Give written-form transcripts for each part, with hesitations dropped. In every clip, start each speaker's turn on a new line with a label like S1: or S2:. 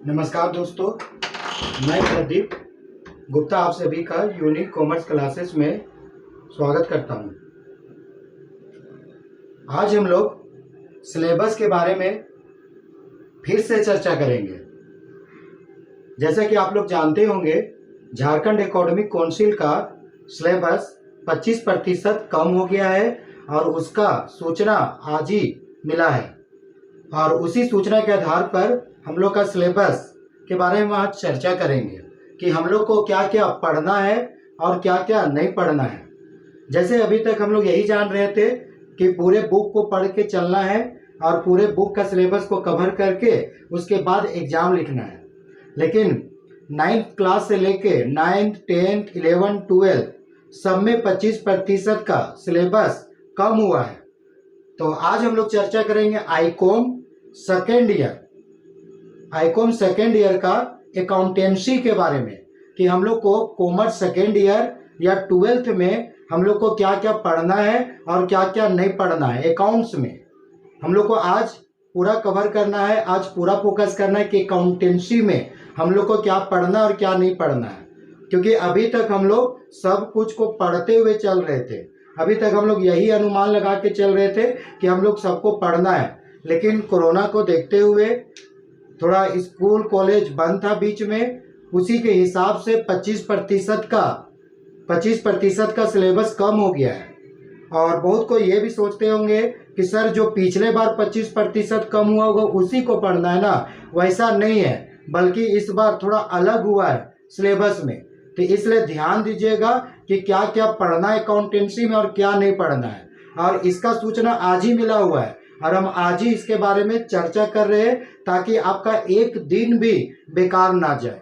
S1: नमस्कार दोस्तों, मैं प्रदीप गुप्ता आप सभी का यूनिक कॉमर्स क्लासेस में स्वागत करता हूं। आज हम लोग सिलेबस के बारे में फिर से चर्चा करेंगे। जैसा कि आप लोग जानते होंगे, झारखंड एकेडमिक काउंसिल का सिलेबस 25% कम हो गया है और उसका सूचना आज ही मिला है। और उसी सूचना के आधार पर हम लोग का सिलेबस के बारे में आज चर्चा करेंगे कि हम लोग को क्या क्या पढ़ना है और क्या क्या नहीं पढ़ना है। जैसे अभी तक हम लोग यही जान रहे थे कि पूरे बुक को पढ़ के चलना है और पूरे बुक का सिलेबस को कवर करके उसके बाद एग्जाम लिखना है। लेकिन 9th क्लास से लेके 9th, 10th, 11th, 12th सब में 25% का सिलेबस कम हुआ है। तो आज हम लोग चर्चा करेंगे आईकॉम सेकेंड ईयर का अकाउंटेंसी के बारे में कि हम लोग को कॉमर्स सेकेंड ईयर या 12th में हम लोग को क्या क्या पढ़ना है और क्या क्या नहीं पढ़ना है। अकाउंट्स में हम लोग को आज पूरा कवर करना है, आज पूरा फोकस करना है कि अकाउंटेंसी में हम लोग को क्या पढ़ना और क्या नहीं पढ़ना है। क्योंकि अभी तक हम लोग सब कुछ को पढ़ते हुए चल रहे थे। अभी तक हम लोग यही अनुमान लगा के चल रहे थे कि हम लोग सबको पढ़ना है। लेकिन कोरोना को देखते हुए थोड़ा स्कूल कॉलेज बंद था बीच में, उसी के हिसाब से 25% का सिलेबस कम हो गया है। और बहुत को ये भी सोचते होंगे कि सर जो पिछले बार 25% कम हुआ होगा उसी को पढ़ना है ना। वैसा नहीं है, बल्कि इस बार थोड़ा अलग हुआ है सिलेबस में। तो इसलिए ध्यान दीजिएगा कि क्या क्या पढ़ना है अकाउंटेंसी में और क्या नहीं पढ़ना है। और इसका सूचना आज ही मिला हुआ है और हम आज ही इसके बारे में चर्चा कर रहे हैं ताकि आपका एक दिन भी बेकार ना जाए।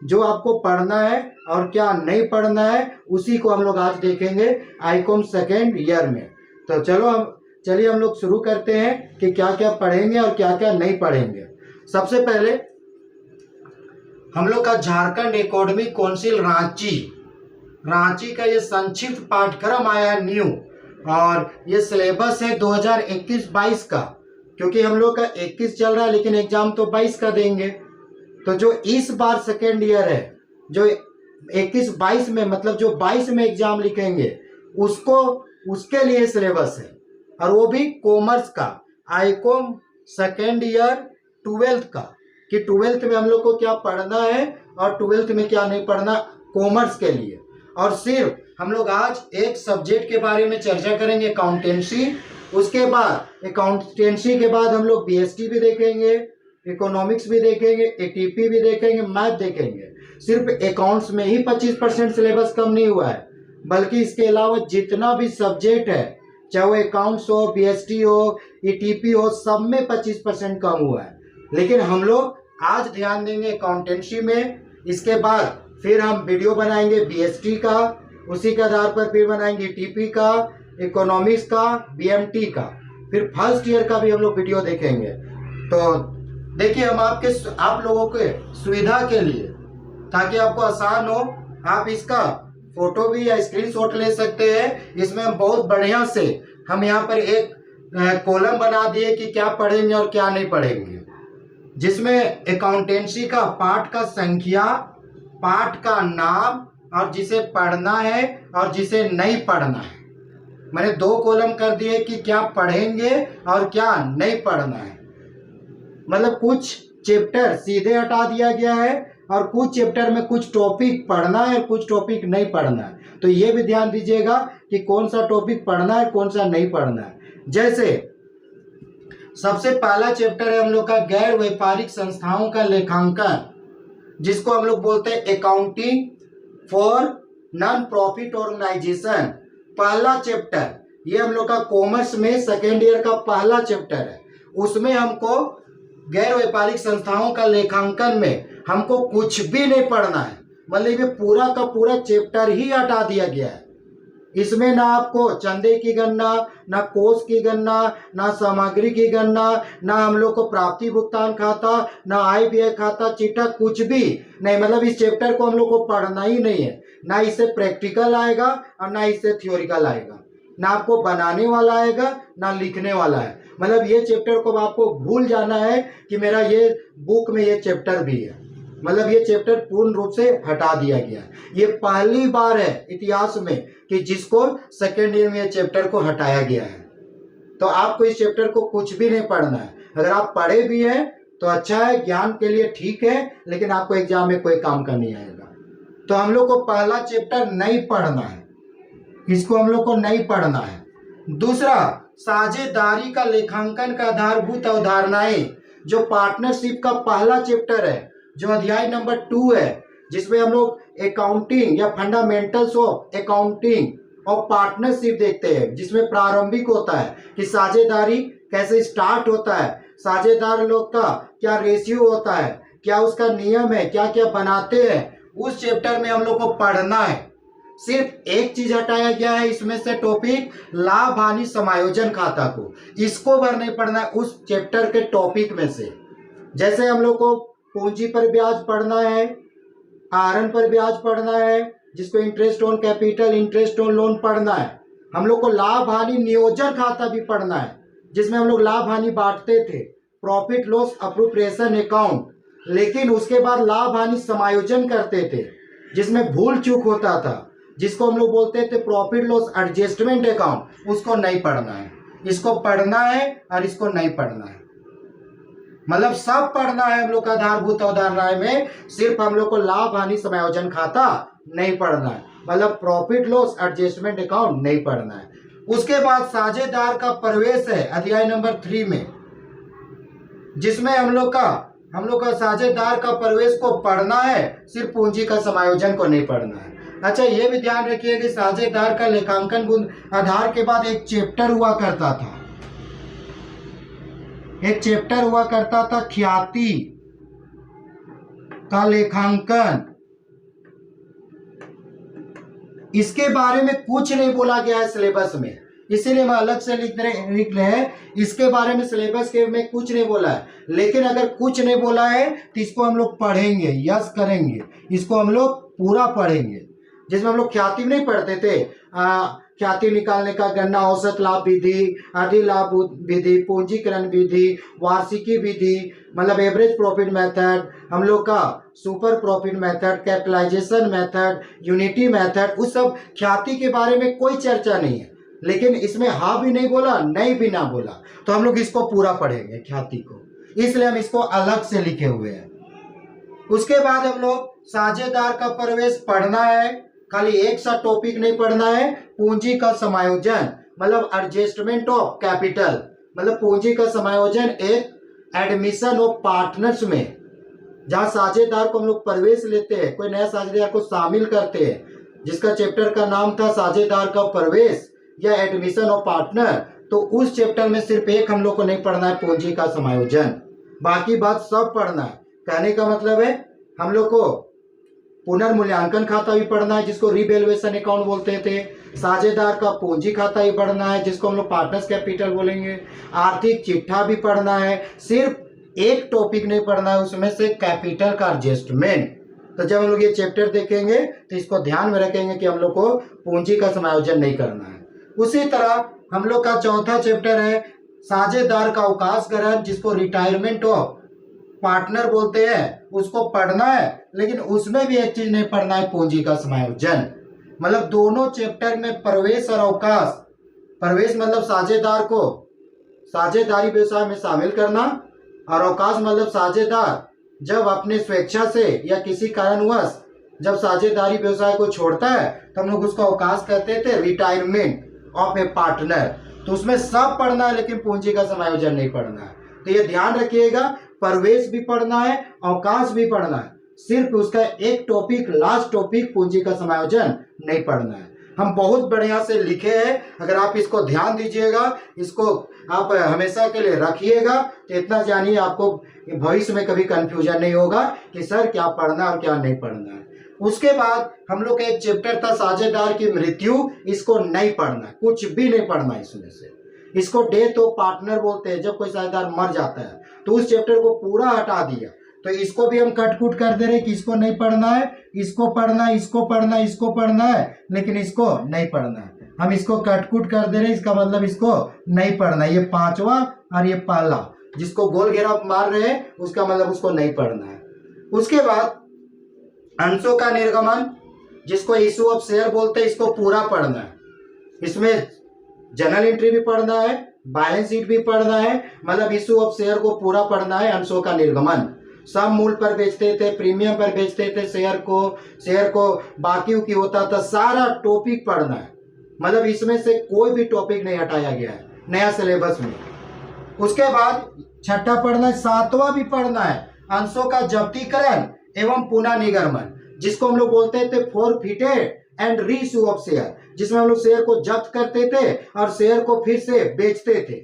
S1: जो आपको पढ़ना है और क्या नहीं पढ़ना है उसी को हम लोग आज देखेंगे आईकॉम सेकेंड ईयर में। तो चलिए हम लोग शुरू करते हैं कि क्या क्या पढ़ेंगे और क्या क्या नहीं पढ़ेंगे। सबसे पहले हम लोग का झारखंड एकेडमिक काउंसिल रांची का ये संक्षिप्त पाठ्यक्रम आया है न्यू, और ये सिलेबस है 2021-22 का। क्योंकि हम लोग का 21 चल रहा है लेकिन एग्जाम तो 22 का देंगे। तो जो इस बार सेकेंड ईयर है, जो 21-22 में मतलब जो 22 में एग्जाम लिखेंगे उसके लिए सिलेबस है। और वो भी कॉमर्स का आईकॉम सेकेंड ईयर 12th का, कि 12th में हम लोग को क्या पढ़ना है और 12th में क्या नहीं पढ़ना कॉमर्स के लिए। और सिर्फ हम लोग आज एक सब्जेक्ट के बारे में चर्चा करेंगे अकाउंटेंसी। उसके बाद अकाउंटेंसी के बाद हम लोग बीएसटी भी देखेंगे, इकोनॉमिक्स भी देखेंगे, एटीपी भी देखेंगे, मैथ देखेंगे। सिर्फ अकाउंट्स में ही 25% सिलेबस कम नहीं हुआ है, बल्कि इसके अलावा जितना भी सब्जेक्ट है, चाहे वो अकाउंट्स हो, बीएसटी हो, एटीपी हो, सब में 25% कम हुआ है। लेकिन हम लोग आज ध्यान देंगे अकाउंटेंसी में। इसके बाद फिर हम वीडियो बनाएंगे बीएसटी का, उसी के आधार पर फिर बनाएंगे टीपी का, इकोनॉमिक्स का, बीएमटी का, फिर फर्स्ट ईयर का भी हम लोग वीडियो देखेंगे। तो देखिए, हम आप लोगों के सुविधा के लिए, ताकि आपको आसान हो, आप इसका फोटो भी या स्क्रीनशॉट ले सकते हैं। इसमें हम बहुत बढ़िया से हम यहाँ पर एक कॉलम बना दिए कि क्या पढ़ेंगे और क्या नहीं पढ़ेंगे, जिसमें अकाउंटेंसी का पाठ का संख्या, पाठ का नाम और जिसे पढ़ना है और जिसे नहीं पढ़ना है। मैंने 2 कॉलम कर दिए कि क्या पढ़ेंगे और क्या नहीं पढ़ना है। मतलब कुछ चैप्टर सीधे हटा दिया गया है और कुछ चैप्टर में कुछ टॉपिक पढ़ना है और कुछ टॉपिक नहीं पढ़ना है। तो ये भी ध्यान दीजिएगा कि कौन सा टॉपिक पढ़ना है, कौन सा नहीं पढ़ना है। जैसे सबसे पहला चैप्टर है हम लोग का गैर व्यापारिक संस्थाओं का लेखांकन, जिसको हम लोग बोलते हैं accounting for non profit organisation. पहला चैप्टर ये हम लोग का कॉमर्स में सेकेंड ईयर का पहला चैप्टर है। उसमें हमको गैर व्यापारिक संस्थाओं का लेखांकन में हमको कुछ भी नहीं पढ़ना है। मतलब ये पूरा का पूरा चैप्टर ही हटा दिया गया है। इसमें ना आपको चंदे की गणना, ना कोष की गणना, ना सामग्री की गणना, ना हम लोग को प्राप्ति भुगतान खाता, ना आय व्यय खाता, चिट्ठा, कुछ भी नहीं। मतलब इस चैप्टर को हम लोग को पढ़ना ही नहीं है। ना इससे प्रैक्टिकल आएगा और ना इससे थ्योरिकल आएगा, ना आपको बनाने वाला आएगा ना लिखने वाला है। मतलब ये चैप्टर को आपको भूल जाना है कि मेरा ये बुक में ये चैप्टर भी है, मतलब ये चैप्टर पूर्ण रूप से हटा दिया गया है। ये पहली बार है इतिहास में कि जिसको सेकेंड ईयर में ये चैप्टर को हटाया गया है। तो आपको इस चैप्टर को कुछ भी नहीं पढ़ना है। अगर आप पढ़े भी हैं तो अच्छा है, ज्ञान के लिए ठीक है, लेकिन आपको एग्जाम में कोई काम का नहीं आएगा। तो हम लोग को पहला चैप्टर नहीं पढ़ना है, इसको हम लोग को नहीं पढ़ना है। दूसरा, साझेदारी का लेखांकन का आधारभूत अवधारणाएं, जो पार्टनरशिप का पहला चैप्टर है, जो अध्याय नंबर 2 है, जिसमें हम लोग अकाउंटिंग या फंडामेंटल्स ऑफ अकाउंटिंग और पार्टनरशिप देखते हैं, जिसमें प्रारंभिक होता है कि साझेदारी कैसे स्टार्ट होता है, साझेदार लोग का क्या रेशियो होता है, क्या उसका नियम है, क्या क्या बनाते हैं, उस चैप्टर में हम लोग को पढ़ना है। सिर्फ एक चीज हटाया गया है इसमें से, टॉपिक लाभ हानि समायोजन खाता को, इसको भर नहीं पढ़ना है उस चैप्टर के टॉपिक में से। जैसे हम लोग को पूंजी पर ब्याज पढ़ना है, आहरण पर ब्याज पढ़ना है, जिसको interest on capital, interest on loan पढ़ना है। हम लोग को लाभ हानि नियोजन खाता भी पढ़ना है, जिसमें हम लोग लाभ हानि बांटते थे, प्रॉफिट लॉस अप्रोप्रिएशन अकाउंट, लेकिन उसके बाद लाभ हानि समायोजन करते थे, जिसमें भूल चूक होता था, जिसको हम लोग बोलते थे प्रॉफिट लॉस एडजस्टमेंट अकाउंट, उसको नहीं पढ़ना है। इसको पढ़ना है और इसको नहीं पढ़ना है, मतलब सब पढ़ना है हम लोग का आधारभूत अवधारणाएं में, सिर्फ हम लोग को लाभ हानि समायोजन खाता नहीं पढ़ना है, मतलब प्रॉफिट लॉस एडजस्टमेंट अकाउंट नहीं पढ़ना है। उसके बाद साझेदार का प्रवेश है अध्याय नंबर 3 में, जिसमें हम लोग का साझेदार का प्रवेश को पढ़ना है, सिर्फ पूंजी का समायोजन को नहीं पढ़ना है। अच्छा, ये भी ध्यान रखिए कि साझेदार का लेखांकन आधार के बाद एक चैप्टर हुआ करता था, एक चैप्टर हुआ करता था ख्याति का लेखांकन। इसके बारे में कुछ नहीं बोला गया है सिलेबस में, इसीलिए मैं अलग से लिख रहे हैं। इसके बारे में सिलेबस के में कुछ नहीं बोला है, लेकिन अगर कुछ नहीं बोला है तो इसको हम लोग पढ़ेंगे, यस करेंगे, इसको हम लोग पूरा पढ़ेंगे। जिसमें हम लोग ख्याति नहीं पढ़ते थे, ख्याति निकालने का गणना, औसत लाभ विधि, आधी लाभ विधि, पूंजीकरण विधि, वार्षिकी विधि, मतलब एवरेज प्रॉफिट मेथड, हम लोग का super profit method, capitalisation method, annuity method, उस सब ख्याति के बारे में कोई चर्चा नहीं है। लेकिन इसमें हाँ भी नहीं बोला, नहीं भी ना बोला, तो हम लोग इसको पूरा पढ़ेंगे ख्याति को, इसलिए हम इसको अलग से लिखे हुए हैं। उसके बाद हम लोग साझेदार का प्रवेश पढ़ना है, खाली एक सा टॉपिक नहीं पढ़ना है, पूंजी का समायोजन, मतलब एडजस्टमेंट ऑफ कैपिटल, मतलब पूंजी का समायोजन एक एडमिशन ऑफ पार्टनर्स में, जहां साझेदार को हम लोग प्रवेश लेते हैं, कोई नया साझेदार को शामिल करते हैं, जिसका चैप्टर का नाम था साझेदार का प्रवेश या एडमिशन ऑफ पार्टनर। तो उस चैप्टर में सिर्फ एक हम लोग को नहीं पढ़ना है, पूंजी का समायोजन, बाकी बात सब पढ़ना है। कहने का मतलब है हम लोग को पुनर्मूल्यांकन खाता भी पढ़ना है, जिसको रिवैल्यूएशन अकाउंट बोलते थे, साझेदार का पूंजी खाता भी पढ़ना है, जिसको हम लोग पार्टनर्स कैपिटल बोलेंगे, आर्थिक चिट्ठा भी पढ़ना है। सिर्फ एक टॉपिक नहीं पढ़ना है उसमें से, कैपिटल का एडजस्टमेंट। तो जब हम लोग ये चैप्टर देखेंगे तो इसको ध्यान में रखेंगे कि हम लोग को पूंजी का समायोजन नहीं करना है। उसी तरह हम लोग का चौथा चैप्टर है साझेदार का अवकाश ग्रहण, जिसको रिटायरमेंट ऑफ पार्टनर बोलते हैं, उसको पढ़ना है, लेकिन उसमें भी एक चीज नहीं पढ़ना है, पूंजी का समायोजन। मतलब दोनों चैप्टर में प्रवेश और अवकाश, प्रवेश मतलब साझेदार को साझेदारी व्यवसाय में शामिल करना, और अवकाश मतलब साझेदार जब अपने स्वेच्छा से या किसी कारणवश जब साझेदारी व्यवसाय को छोड़ता है तो हम लोग उसको अवकाश कहते थे, रिटायरमेंट ऑफ ए पार्टनर। तो उसमें सब पढ़ना है, लेकिन पूंजी का समायोजन नहीं पढ़ना है। तो ये ध्यान रखिएगा, प्रवेश भी पढ़ना है, अवकाश भी पढ़ना है, सिर्फ उसका एक टॉपिक, लास्ट टॉपिक पूंजी का समायोजन नहीं पढ़ना है। हम बहुत बढ़िया से लिखे हैं, अगर आप इसको ध्यान दीजिएगा, इसको आप हमेशा के लिए रखिएगा, तो इतना जानिए आपको भविष्य में कभी कंफ्यूजन नहीं होगा कि सर क्या पढ़ना और क्या नहीं पढ़ना है। उसके बाद हम लोग का एक चैप्टर था साझेदार की मृत्यु, इसको नहीं पढ़ना, कुछ भी नहीं पढ़ना इसमें से। इसको डेथ ऑफ पार्टनर बोलते हैं, जब कोई साझेदार मर जाता है, तो उस चैप्टर को पूरा हटा दिया। तो इसको भी हम कटकुट कर दे रहे कि इसको नहीं पढ़ना है, इसको पढ़ना है, इसको पढ़ना है, इसको पढ़ना है, लेकिन इसको नहीं पढ़ना है। हम इसको कटकुट कर दे रहे हैं, इसका मतलब इसको नहीं पढ़ना। ये पांचवा और ये पहला, जिसको गोल घेरा मार रहे हैं उसका मतलब उसको नहीं पढ़ना है। उसके बाद अंशों का निर्गमन, जिसको इशू ऑफ शेयर बोलते हैं, इसको पूरा पढ़ना है। इसमें जर्नल एंट्री भी पढ़ना है, बैलेंस शीट भी पढ़ना है, मतलब इशू ऑफ शेयर को पूरा पढ़ना है। अंशों का निर्गमन, सब मूल पर बेचते थे, प्रीमियम पर बेचते थे शेयर को बाकी की होता था, सारा टॉपिक पढ़ना है। मतलब इसमें से कोई भी टॉपिक नहीं हटाया गया है नया सिलेबस में। उसके बाद छठा पढ़ना है, सातवां भी पढ़ना है, अंशों का जब्तीकरण एवं पुनः निगमन, जिसको हम लोग बोलते थे forfeited and reissue of share, जिसमें हम लोग शेयर को जब्त करते थे और शेयर को फिर से बेचते थे।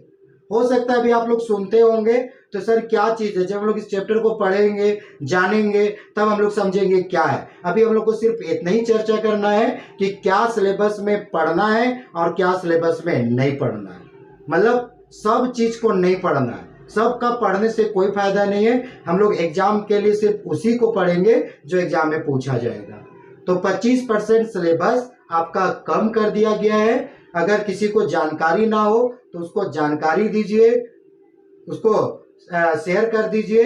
S1: हो सकता है अभी आप लोग सुनते होंगे तो सर क्या चीज है, जब हम लोग इस चैप्टर को पढ़ेंगे जानेंगे तब हम लोग समझेंगे क्या है। अभी हम लोग को सिर्फ इतना ही चर्चा करना है कि क्या सिलेबस में पढ़ना है और क्या सिलेबस में नहीं पढ़ना है। मतलब सब चीज को नहीं पढ़ना है, सबका पढ़ने से कोई फायदा नहीं है। हम लोग एग्जाम के लिए सिर्फ उसी को पढ़ेंगे जो एग्जाम में पूछा जाएगा। तो 25% सिलेबस आपका कम कर दिया गया है। अगर किसी को जानकारी ना हो तो उसको जानकारी दीजिए, उसको शेयर कर दीजिए।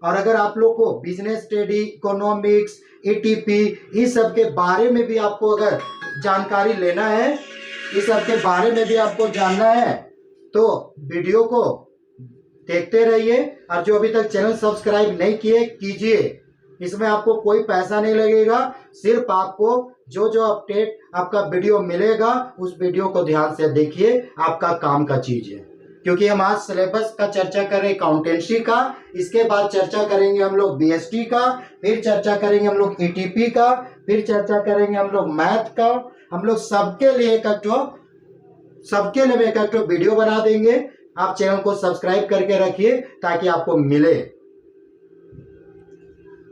S1: और अगर आप लोग को बिजनेस स्टडी, इकोनॉमिक्स, ईटीपी, इस सब के बारे में भी आपको अगर जानकारी लेना है, इस सब के बारे में भी आपको जानना है, तो वीडियो को देखते रहिए। और जो अभी तक चैनल सब्सक्राइब नहीं किए कीजिए। इसमें आपको कोई पैसा नहीं लगेगा, सिर्फ आपको जो जो अपडेट आपका वीडियो मिलेगा उस वीडियो को ध्यान से देखिए, आपका काम का चीज है। क्योंकि हम आज सिलेबस का चर्चा कर रहे हैं अकाउंटेंसी का, इसके बाद चर्चा करेंगे हम लोग बीएसटी का, फिर चर्चा करेंगे हम लोग ईटीपी का, फिर चर्चा करेंगे हम लोग मैथ का। हम लोग सबके लिए एक वीडियो बना देंगे। आप चैनल को सब्सक्राइब करके रखिए ताकि आपको मिले।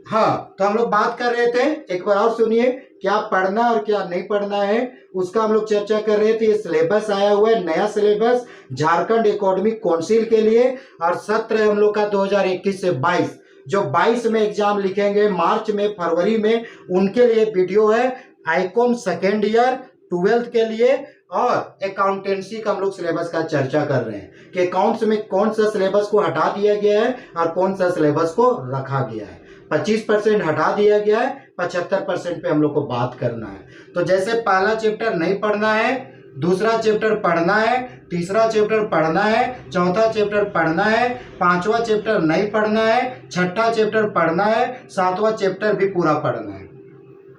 S1: हाँ, तो हम लोग बात कर रहे थे, एक बार और सुनिए, क्या पढ़ना और क्या नहीं पढ़ना है उसका हम लोग चर्चा कर रहे थे। ये सिलेबस आया हुआ है, नया सिलेबस झारखंड एकेडमिक काउंसिल के लिए, और सत्र है हम लोग का 2021 से 22। जो 22 में एग्जाम लिखेंगे, मार्च में, फरवरी में, उनके लिए वीडियो है। आईकॉम सेकेंड ईयर 12th के लिए और अकाउंटेंसी का हम लोग सिलेबस का चर्चा कर रहे हैं कि अकाउंट्स में कौन सा सिलेबस को हटा दिया गया है और कौन सा सिलेबस को रखा गया है। 25% हटा दिया गया है, 75% पे हम लोग को बात करना है। तो जैसे पहला चैप्टर नहीं पढ़ना है, दूसरा चैप्टर पढ़ना है, तीसरा चैप्टर पढ़ना है, चौथा चैप्टर पढ़ना है, पांचवा चैप्टर नहीं पढ़ना है, छठा चैप्टर पढ़ना है, सातवां चैप्टर भी पूरा पढ़ना है।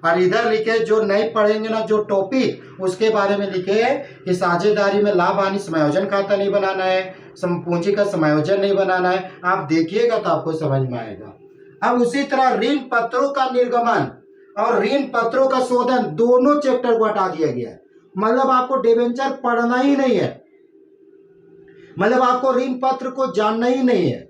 S1: और इधर लिखे जो नहीं पढ़ेंगे ना जो टॉपिक, उसके बारे में लिखे है कि साझेदारी में लाभ हानि समायोजन खाता नहीं बनाना है, पूंजी का समायोजन नहीं बनाना है। आप देखिएगा तो आपको समझ में आएगा। अब उसी तरह ऋण पत्रों का निर्गमन और ऋण पत्रों का शोधन, दोनों चैप्टर को हटा दिया गया है। मतलब आपको डिबेंचर पढ़ना ही नहीं है, मतलब आपको ऋण पत्र को जानना ही नहीं है।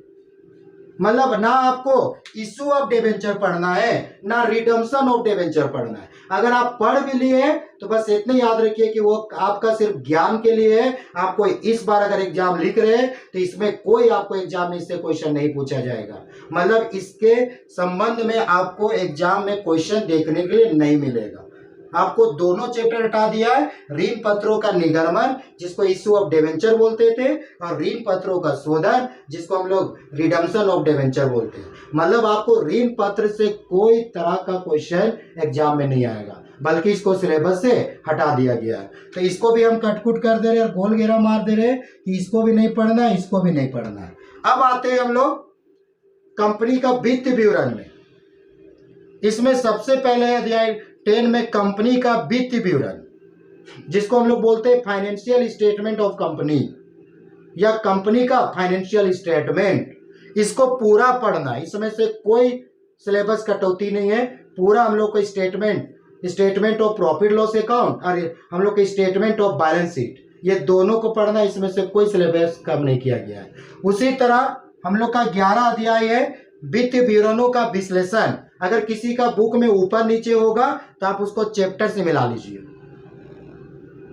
S1: मतलब ना आपको इशू ऑफ डिबेंचर पढ़ना है, ना रिडम्पशन ऑफ डिबेंचर पढ़ना है। अगर आप पढ़ भी लिए तो बस इतना याद रखिए कि वो आपका सिर्फ ज्ञान के लिए है। आपको इस बार अगर एग्जाम लिख रहे हैं तो इसमें कोई आपको एग्जाम में इससे क्वेश्चन नहीं पूछा जाएगा। मतलब इसके संबंध में आपको एग्जाम में क्वेश्चन देखने के लिए नहीं मिलेगा। आपको दोनों चैप्टर हटा दिया है, ऋण पत्रों का निगमन जिसको इशू ऑफ डिबेंचर बोलते थे, और ऋण पत्रों का शोधन जिसको हम लोग रिडम्पशन ऑफ डिबेंचर बोलते हैं। मतलब आपको ऋण पत्र से कोई तरह का क्वेश्चन एग्जाम में नहीं आएगा, बल्कि इसको सिलेबस से हटा दिया गया है। तो इसको भी हम कटकुट कर दे रहे हैं और गोल घेरा मार दे रहे हैं कि इसको भी नहीं पढ़ना है, इसको भी नहीं पढ़ना है। अब आते हैं हम लोग कंपनी का वित्त विवरण में। इसमें सबसे पहले अध्याय 10 में कंपनी का वित्त विवरण, जिसको हम लोग बोलते हैं फाइनेंशियल स्टेटमेंट ऑफ कंपनी या कंपनी का फाइनेंशियल स्टेटमेंट, इसको पूरा पढ़ना। इसमें से कोई सिलेबस कटौती नहीं है, पूरा हम लोग को statement of profit loss account और हम लोग के स्टेटमेंट ऑफ बैलेंस शीट, ये दोनों को पढ़ना। इसमें से कोई सिलेबस कम नहीं किया गया है। उसी तरह हम लोग का 11 अध्याय है वित्त विवरणों का विश्लेषण। अगर किसी का बुक में ऊपर नीचे होगा तो आप उसको चैप्टर से मिला लीजिए।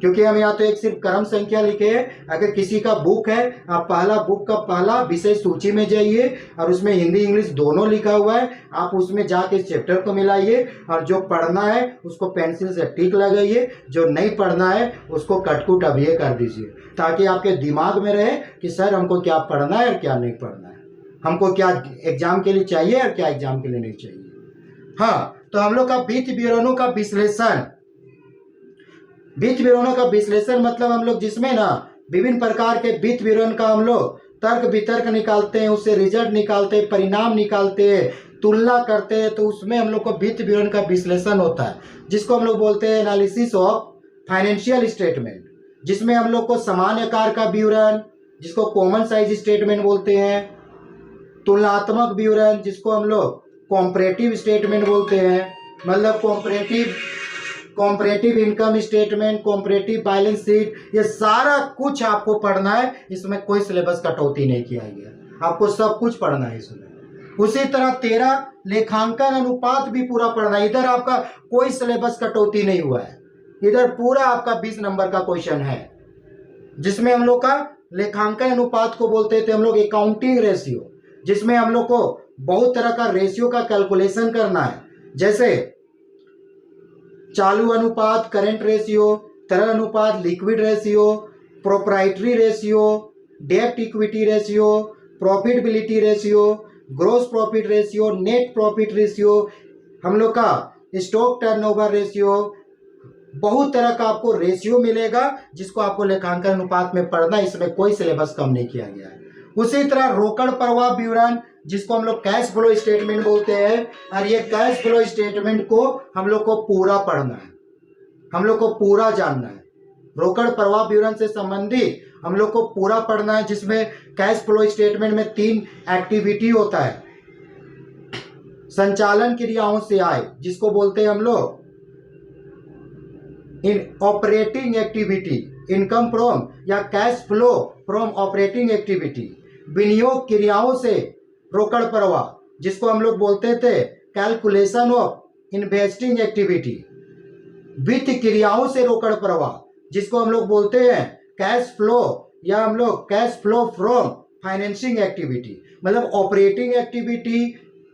S1: क्योंकि हम यहाँ तो एक सिर्फ क्रम संख्या लिखे हैं। अगर किसी का बुक है, आप पहला बुक का पहला विषय सूची में जाइए और उसमें हिंदी इंग्लिश दोनों लिखा हुआ है, आप उसमें जाके इस चैप्टर को मिलाइए और जो पढ़ना है उसको पेंसिल से टिक लगाइए, जो नहीं पढ़ना है उसको कटकुट अभी कर दीजिए, ताकि आपके दिमाग में रहे कि सर हमको क्या पढ़ना है और क्या नहीं पढ़ना है, हमको क्या एग्जाम के लिए चाहिए और क्या एग्जाम के लिए नहीं चाहिए। हाँ, तो हम लोग का वित्त विवरणों का विश्लेषण, वित्त विवरणों का विश्लेषण मतलब हम लोग जिसमें ना विभिन्न प्रकार के वित्त विवरण का हम लोग तर्क वितर्क निकालते हैं, उससे रिजल्ट निकालते हैं, परिणाम निकालते हैं, तुलना करते हैं, तो उसमें हम लोग को वित्त विवरण का विश्लेषण होता है, जिसको हम लोग बोलते हैं एनालिसिस ऑफ फाइनेंशियल स्टेटमेंट, जिसमें हम लोग को सामान्य आकार का विवरण जिसको कॉमन साइज स्टेटमेंट बोलते हैं, तुलनात्मक विवरण जिसको हम लोग कॉम्परेटिव स्टेटमेंट बोलते हैं, मतलब comparative income statement, comparative balance sheet, ये सारा कुछ आपको पढ़ना है। इसमें कोई सिलेबस कटौती नहीं किया गया, आपको सब कुछ पढ़ना है इसमें। उसी तरह 13 लेखांकन अनुपात भी पूरा पढ़ना है। इधर आपका कोई सिलेबस कटौती नहीं हुआ है, इधर पूरा आपका 20 नंबर का क्वेश्चन है, जिसमें हम लोग का लेखांकन अनुपात को बोलते थे हम लोग अकाउंटिंग रेशियो, जिसमें हम लोग को बहुत तरह का रेशियो का कैलकुलेशन करना है, जैसे चालू अनुपात करेंट रेशियो, तरल अनुपात लिक्विड रेशियो, प्रोप्राइटरी रेशियो, डेब्ट equity ratio, profitability ratio, gross profit ratio, net profit ratio, हम लोग का स्टॉक टर्नओवर रेशियो, बहुत तरह का आपको रेशियो मिलेगा जिसको आपको लेखांकन अनुपात में पढ़ना, इसमें कोई सिलेबस कम नहीं किया गया है। उसी तरह रोकड़ प्रवाह विवरण जिसको हम लोग कैश फ्लो स्टेटमेंट बोलते हैं, और ये कैश फ्लो स्टेटमेंट को हम लोग को पूरा पढ़ना है, हम लोग को पूरा जानना है। रोकड़ प्रवाह विवरण से संबंधित हम लोग को पूरा पढ़ना है, जिसमें कैश फ्लो स्टेटमेंट में 3 एक्टिविटी होता है। संचालन क्रियाओं से आय जिसको बोलते हैं हम लोग इन ऑपरेटिंग एक्टिविटी, इनकम फ्रॉम या cash flow from operating activity, विनियोग क्रियाओं से रोकड़ प्रवाह जिसको हम लोग बोलते थे कैलकुलेशन ऑफ इन्वेस्टिंग एक्टिविटी, वित्त क्रियाओं से रोकड़ प्रवाह जिसको हम लोग बोलते हैं कैश फ्लो या हम लोग cash flow from financing activity, मतलब operating activity,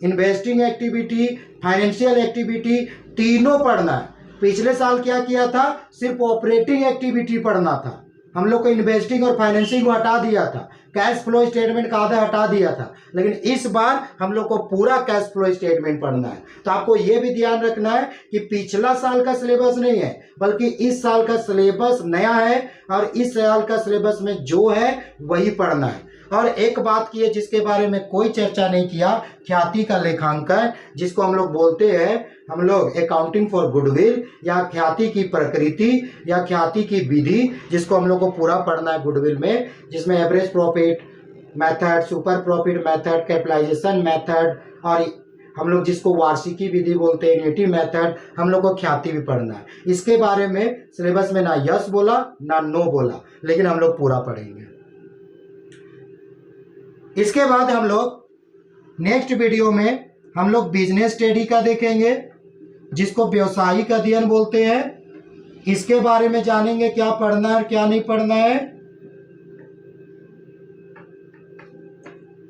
S1: investing activity, financial activity तीनों पढ़ना है। पिछले साल क्या किया था, सिर्फ ऑपरेटिंग एक्टिविटी पढ़ना था, हम लोग को इन्वेस्टिंग और फाइनेंसिंग को हटा दिया था, कैश फ्लो स्टेटमेंट का आधा हटा दिया था, लेकिन इस बार हम लोग को पूरा कैश फ्लो स्टेटमेंट पढ़ना है। तो आपको ये भी ध्यान रखना है कि पिछला साल का सिलेबस नहीं है, बल्कि इस साल का सिलेबस नया है और इस साल का सिलेबस में जो है वही पढ़ना है। और एक बात की है जिसके बारे में कोई चर्चा नहीं किया, ख्याति का लेखांकन जिसको हम लोग बोलते हैं हम लोग अकाउंटिंग फॉर गुडविल या ख्याति की प्रकृति या ख्याति की विधि, जिसको हम लोग को पूरा पढ़ना है गुडविल में, जिसमें average profit method, super profit method, capitalisation method और हम लोग जिसको वार्षिकी विधि बोलते हैं नेटिव मेथड, हम लोग को ख्याति भी पढ़ना है। इसके बारे में सिलेबस में ना यस बोला ना नो बोला, लेकिन हम लोग पूरा पढ़ेंगे। इसके बाद हम लोग नेक्स्ट वीडियो में हम लोग बिजनेस स्टडी का देखेंगे जिसको व्यवसायिक अध्ययन बोलते हैं। इसके बारे में जानेंगे क्या पढ़ना है और क्या नहीं पढ़ना है।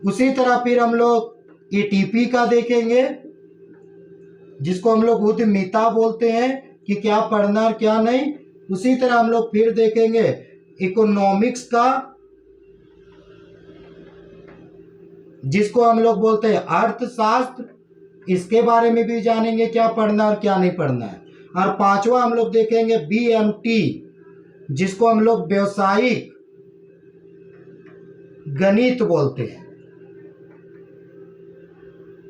S1: उसी तरह फिर हम लोग ईटीपी का देखेंगे जिसको हम लोग उद्यमिता बोलते हैं कि क्या पढ़ना और क्या नहीं। उसी तरह हम लोग फिर देखेंगे इकोनॉमिक्स का जिसको हम लोग बोलते हैं अर्थशास्त्र, इसके बारे में भी जानेंगे क्या पढ़ना और क्या नहीं पढ़ना है। और 5वां हम लोग देखेंगे बीएमटी जिसको हम लोग व्यवसायिक गणित बोलते हैं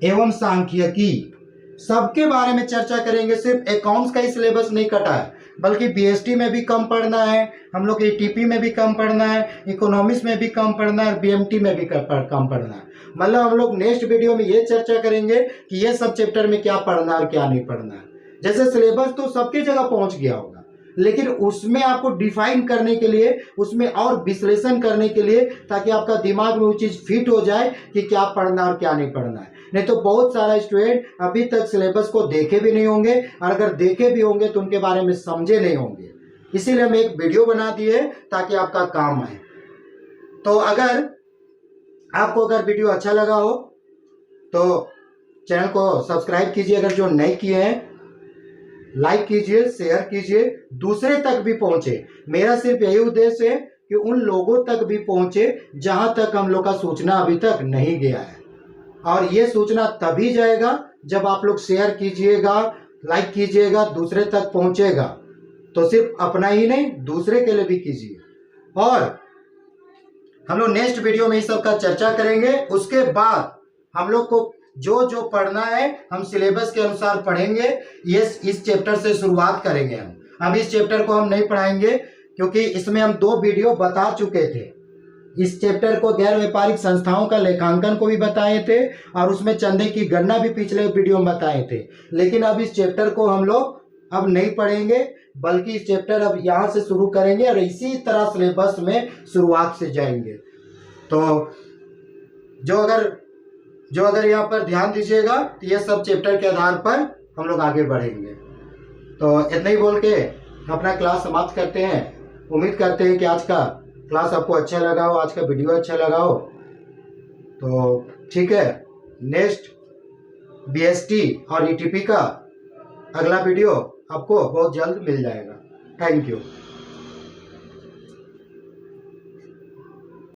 S1: एवं सांख्यिकी, सबके बारे में चर्चा करेंगे। सिर्फ अकाउंट्स का ही सिलेबस नहीं कटा है, बल्कि बीएसटी में भी कम पढ़ना है, हम लोग एटीपी में भी कम पढ़ना है, इकोनॉमिक्स में भी कम पढ़ना है, बीएमटी में भी कम पढ़ना है। मतलब हम लोग नेक्स्ट वीडियो में ये चर्चा करेंगे कि ये सब चैप्टर में क्या पढ़ना है और क्या नहीं पढ़ना है। जैसे सिलेबस तो सबकी जगह पहुंच गया होगा, लेकिन उसमें आपको डिफाइन करने के लिए, उसमें और विश्लेषण करने के लिए, ताकि आपका दिमाग में वो चीज़ फिट हो जाए कि क्या पढ़ना और क्या नहीं पढ़ना है। नहीं तो बहुत सारा स्टूडेंट अभी तक सिलेबस को देखे भी नहीं होंगे, और अगर देखे भी होंगे तो उनके बारे में समझे नहीं होंगे। इसीलिए हम एक वीडियो बना दिए ताकि आपका काम आए। तो अगर आपको वीडियो अच्छा लगा हो तो चैनल को सब्सक्राइब कीजिए, अगर जो नए किए हैं लाइक कीजिए, शेयर कीजिए, दूसरे तक भी पहुंचे। मेरा सिर्फ यही उद्देश्य है कि उन लोगों तक भी पहुंचे जहां तक हम लोग का सूचना अभी तक नहीं गया है। और ये सूचना तभी जाएगा जब आप लोग शेयर कीजिएगा, लाइक कीजिएगा, दूसरे तक पहुंचेगा। तो सिर्फ अपना ही नहीं, दूसरे के लिए भी कीजिए। और हम लोग नेक्स्ट वीडियो में इस सब का चर्चा करेंगे। उसके बाद हम लोग को जो जो पढ़ना है हम सिलेबस के अनुसार पढ़ेंगे। ये इस चैप्टर से शुरुआत करेंगे हम। अब इस चैप्टर को हम नहीं पढ़ाएंगे क्योंकि इसमें हम 2 वीडियो बता चुके थे। इस चैप्टर को गैर व्यापारिक संस्थाओं का लेखांकन को भी बताए थे और उसमें चंदे की गणना भी पिछले वीडियो में बताए थे। लेकिन अब इस चैप्टर को हम लोग अब नहीं पढ़ेंगे, बल्कि इस चैप्टर अब यहाँ से शुरू करेंगे और इसी तरह सिलेबस में शुरुआत से जाएंगे। तो जो अगर यहाँ पर ध्यान दीजिएगा तो ये सब चैप्टर के आधार पर हम लोग आगे बढ़ेंगे। तो इतना ही बोल के अपना क्लास समाप्त करते हैं। उम्मीद करते हैं कि आज का क्लास आपको अच्छा लगा हो, आज का वीडियो अच्छा लगा हो। तो ठीक है, नेक्स्ट बीएसटी और ईटीपी का अगला वीडियो आपको बहुत जल्द मिल जाएगा। Thank you.